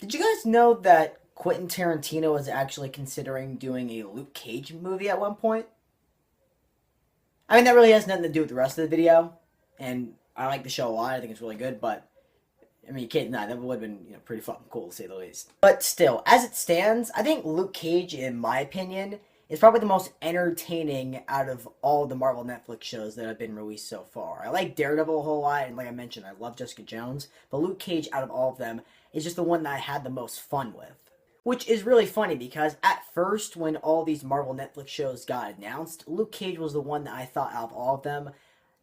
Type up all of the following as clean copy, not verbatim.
Did you guys know that Quentin Tarantino was actually considering doing a Luke Cage movie at one point? I mean, that really has nothing to do with the rest of the video, and I like the show a lot. I think it's really good, but I mean, you can't deny that would have been pretty fucking cool to say the least. But still, as it stands, I think Luke Cage, in my opinion, is probably the most entertaining out of all the Marvel Netflix shows that have been released so far. I like Daredevil a whole lot, and like I mentioned, I love Jessica Jones, but Luke Cage, out of all of them, is just the one that I had the most fun with. Which is really funny because at first, when all these Marvel Netflix shows got announced, Luke Cage was the one that I thought out of all of them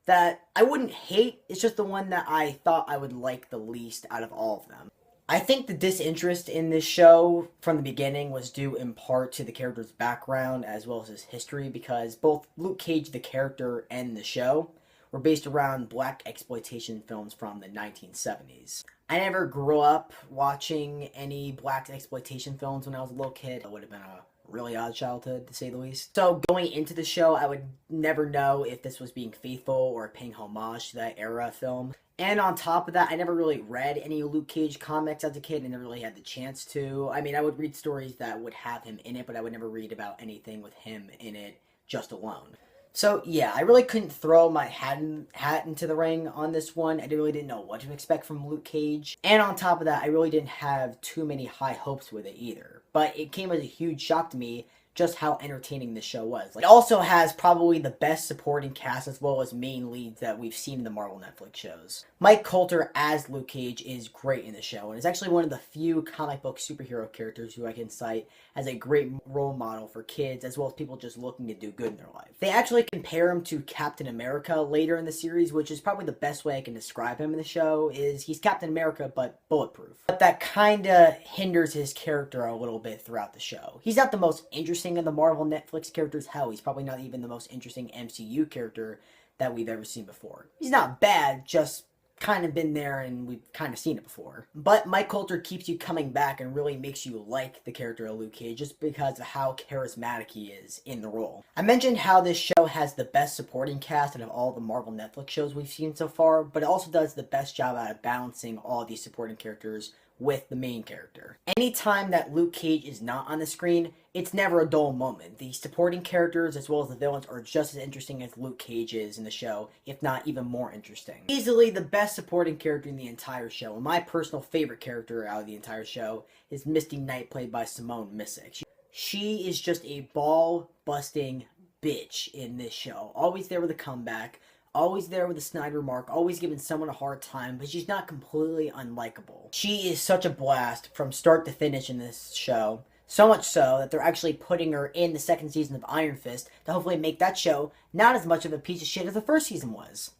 that I wouldn't hate. It's just the one that I thought I would like the least out of all of them. I think the disinterest in this show from the beginning was due in part to the character's background as well as his history, because both Luke Cage, the character, and the show were based around black exploitation films from the 1970s. I never grew up watching any black exploitation films when I was a little kid. It would have been a really odd childhood, to say the least. So going into the show, I would never know if this was being faithful or paying homage to that era film. And on top of that, I never really read any Luke Cage comics as a kid and never really had the chance to. I mean, I would read stories that would have him in it, but I would never read about anything with him in it just alone. So yeah, I really couldn't throw my hat into the ring on this one. I really didn't know what to expect from Luke Cage. And on top of that, I really didn't have too many high hopes with it either. But it came as a huge shock to me just how entertaining this show was. Like, it also has probably the best supporting cast as well as main leads that we've seen in the Marvel Netflix shows. Mike Coulter as Luke Cage is great in the show, and is actually one of the few comic book superhero characters who I can cite as a great role model for kids as well as people just looking to do good in their life. They actually compare him to Captain America later in the series, which is probably the best way I can describe him in the show, is he's Captain America but bulletproof. But that kinda hinders his character a little bit throughout the show. He's not the most interesting of the Marvel Netflix characters. Hell, he's probably not even the most interesting MCU character that we've ever seen before. He's not bad, just kind of been there and we've kind of seen it before. But Mike Coulter keeps you coming back and really makes you like the character of Luke Cage just because of how charismatic he is in the role. I mentioned how this show has the best supporting cast out of all the Marvel Netflix shows we've seen so far, but it also does the best job out of balancing all these supporting characters with the main character. Anytime that Luke Cage is not on the screen, it's never a dull moment. The supporting characters as well as the villains are just as interesting as Luke Cage is in the show, if not even more interesting. Easily the best supporting character in the entire show, and my personal favorite character out of the entire show is Misty Knight, played by Simone Missick. She is just a ball-busting bitch in this show. Always there with a comeback, always there with a snide remark, always giving someone a hard time, but she's not completely unlikable. She is such a blast from start to finish in this show. So much so that they're actually putting her in the second season of Iron Fist to hopefully make that show not as much of a piece of shit as the first season was.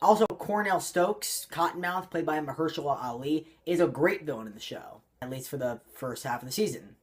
Also, Cornell Stokes, Cottonmouth, played by Mahershala Ali, is a great villain in the show, at least for the first half of the season.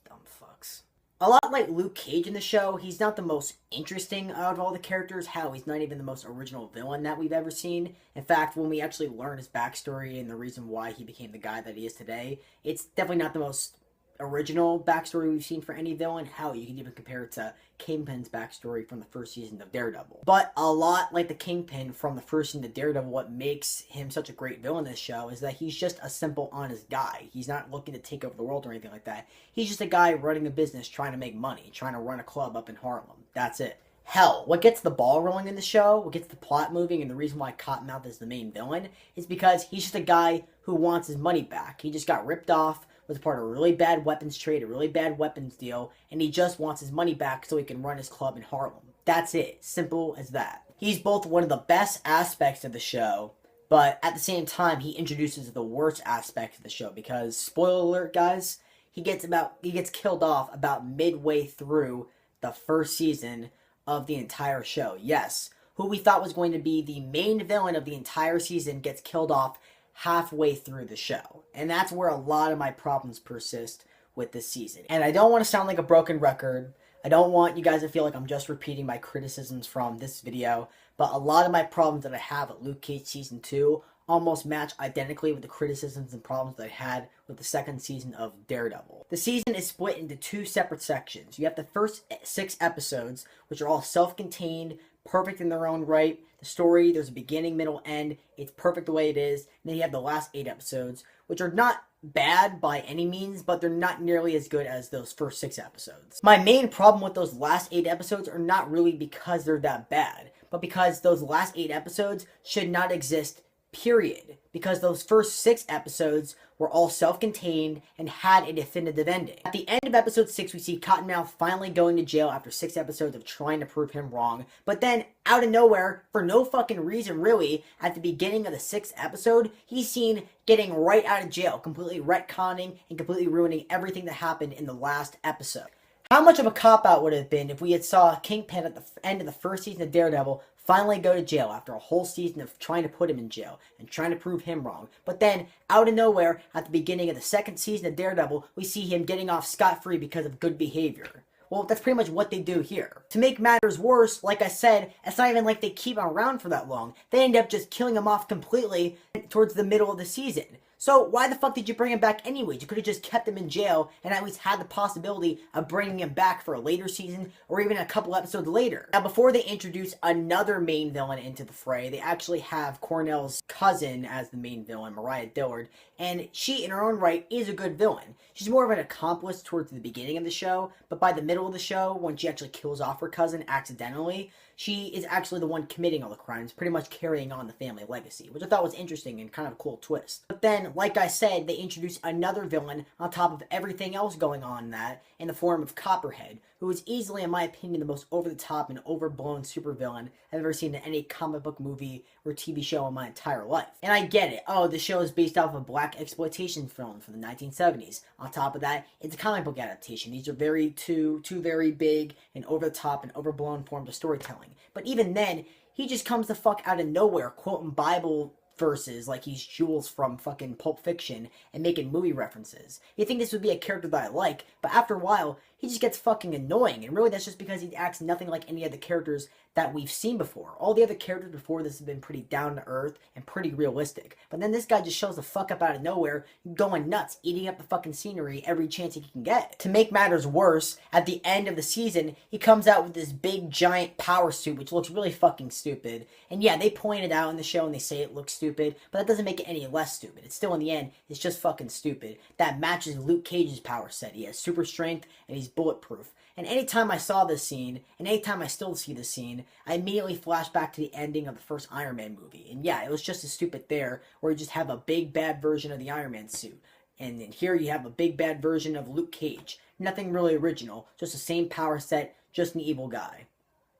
Dumb fucks. A lot like Luke Cage in the show, he's not the most interesting out of all the characters. Hell, he's not even the most original villain that we've ever seen. In fact, when we actually learn his backstory and the reason why he became the guy that he is today, it's definitely not the most original backstory we've seen for any villain. Hell, you can even compare it to Kingpin's backstory from the first season of Daredevil. But a lot like the Kingpin from the first season of Daredevil, what makes him such a great villain in this show is that he's just a simple, honest guy. He's not looking to take over the world or anything like that. He's just a guy running a business, trying to make money, trying to run a club up in Harlem. That's it. Hell, what gets the ball rolling in the show, what gets the plot moving, and the reason why Cottonmouth is the main villain is because he's just a guy who wants his money back. He just got ripped off, was part of a really bad weapons trade, a really bad weapons deal, and he just wants his money back so he can run his club in Harlem. That's it. Simple as that. He's both one of the best aspects of the show, but at the same time, he introduces the worst aspect of the show because, spoiler alert, guys, he gets killed off about midway through the first season of the entire show. Yes, who we thought was going to be the main villain of the entire season gets killed off halfway through the show. And that's where a lot of my problems persist with this season. And I don't want to sound like a broken record. I don't want you guys to feel like I'm just repeating my criticisms from this video, but a lot of my problems that I have with Luke Cage Season 2 almost match identically with the criticisms and problems that I had with the second season of Daredevil. The season is split into two separate sections. You have the first 6 episodes, which are all self-contained, perfect in their own right. The story, there's a beginning, middle, end. It's perfect the way it is. And then you have the last 8 episodes, which are not bad by any means, but they're not nearly as good as those first 6 episodes. My main problem with those last 8 episodes are not really because they're that bad, but because those last 8 episodes should not exist, period. Because those first 6 episodes were all self-contained and had a definitive ending. At the end of episode 6, we see Cottonmouth finally going to jail after 6 episodes of trying to prove him wrong. But then, out of nowhere, for no fucking reason really, at the beginning of the 6th episode, he's seen getting right out of jail, completely retconning and completely ruining everything that happened in the last episode. How much of a cop-out would it have been if we had saw Kingpin at the end of the first season of Daredevil finally go to jail after a whole season of trying to put him in jail and trying to prove him wrong. But then, out of nowhere, at the beginning of the 2nd season of Daredevil, we see him getting off scot-free because of good behavior. Well, that's pretty much what they do here. To make matters worse, like I said, it's not even like they keep him around for that long. They end up just killing him off completely towards the middle of the season. So why the fuck did you bring him back anyways? You could have just kept him in jail and at least had the possibility of bringing him back for a later season or even a couple episodes later. Now, before they introduce another main villain into the fray, they actually have Cornell's cousin as the main villain, Mariah Dillard, and she, in her own right, is a good villain. She's more of an accomplice towards the beginning of the show, but by the middle of the show, when she actually kills off her cousin accidentally, she is actually the one committing all the crimes, pretty much carrying on the family legacy, which I thought was interesting and kind of a cool twist. But then, like I said, they introduce another villain on top of everything else going on in that, in the form of Copperhead, who is easily, in my opinion, the most over-the-top and overblown supervillain I've ever seen in any comic book movie or TV show in my entire life. And I get it. Oh, the show is based off of a black exploitation film from the 1970s. On top of that, it's a comic book adaptation. These are two very big and over-the-top and overblown forms of storytelling. But even then, he just comes the fuck out of nowhere, quoting Bible verses like he's Jules from fucking Pulp Fiction and making movie references. You think this would be a character that I like, but after a while, he just gets fucking annoying, and really that's just because he acts nothing like any of the characters that we've seen before. All the other characters before this have been pretty down to earth and pretty realistic, but then this guy just shows the fuck up out of nowhere, going nuts, eating up the fucking scenery every chance he can get. To make matters worse, at the end of the season, he comes out with this big giant power suit, which looks really fucking stupid, and yeah, they point it out in the show and they say it looks stupid, but that doesn't make it any less stupid. It's still, in the end, it's just fucking stupid. That matches Luke Cage's power set. He has super strength and he's bulletproof. And anytime I saw this scene, and anytime I still see this scene, I immediately flash back to the ending of the first Iron Man movie. And yeah, it was just as stupid there, where you just have a big bad version of the Iron Man suit. And then here you have a big bad version of Luke Cage. Nothing really original, just the same power set, just an evil guy.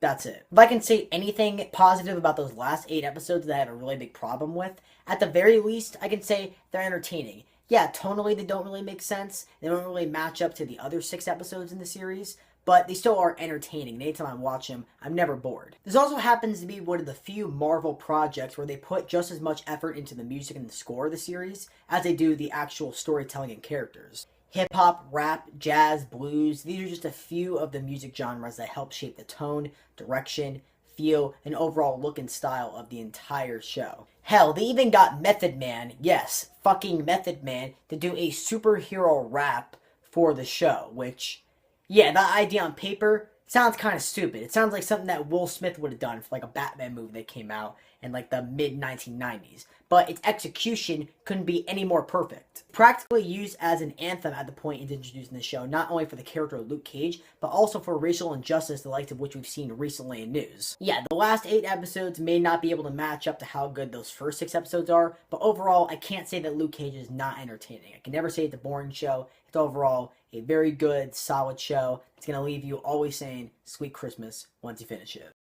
That's it. If I can say anything positive about those last 8 episodes that I have a really big problem with, at the very least, I can say they're entertaining. Yeah, tonally they don't really make sense. They don't really match up to the other 6 episodes in the series, but they still are entertaining. And anytime I watch them, I'm never bored. This also happens to be one of the few Marvel projects where they put just as much effort into the music and the score of the series as they do the actual storytelling and characters. Hip-hop, rap, jazz, blues, these are just a few of the music genres that help shape the tone, direction, feel, and overall look and style of the entire show. Hell, they even got Method Man, yes, fucking Method Man, to do a superhero rap for the show, which, yeah, that idea on paper sounds kind of stupid. It sounds like something that Will Smith would have done for like a Batman movie that came out in like the mid-1990s. But its execution couldn't be any more perfect. Practically used as an anthem at the point it's introduced in the show, not only for the character of Luke Cage, but also for racial injustice, the likes of which we've seen recently in news. Yeah, the last 8 episodes may not be able to match up to how good those first 6 episodes are, but overall, I can't say that Luke Cage is not entertaining. I can never say it's a boring show. It's overall a very good, solid show. It's going to leave you always saying, "Sweet Christmas," once you finish it.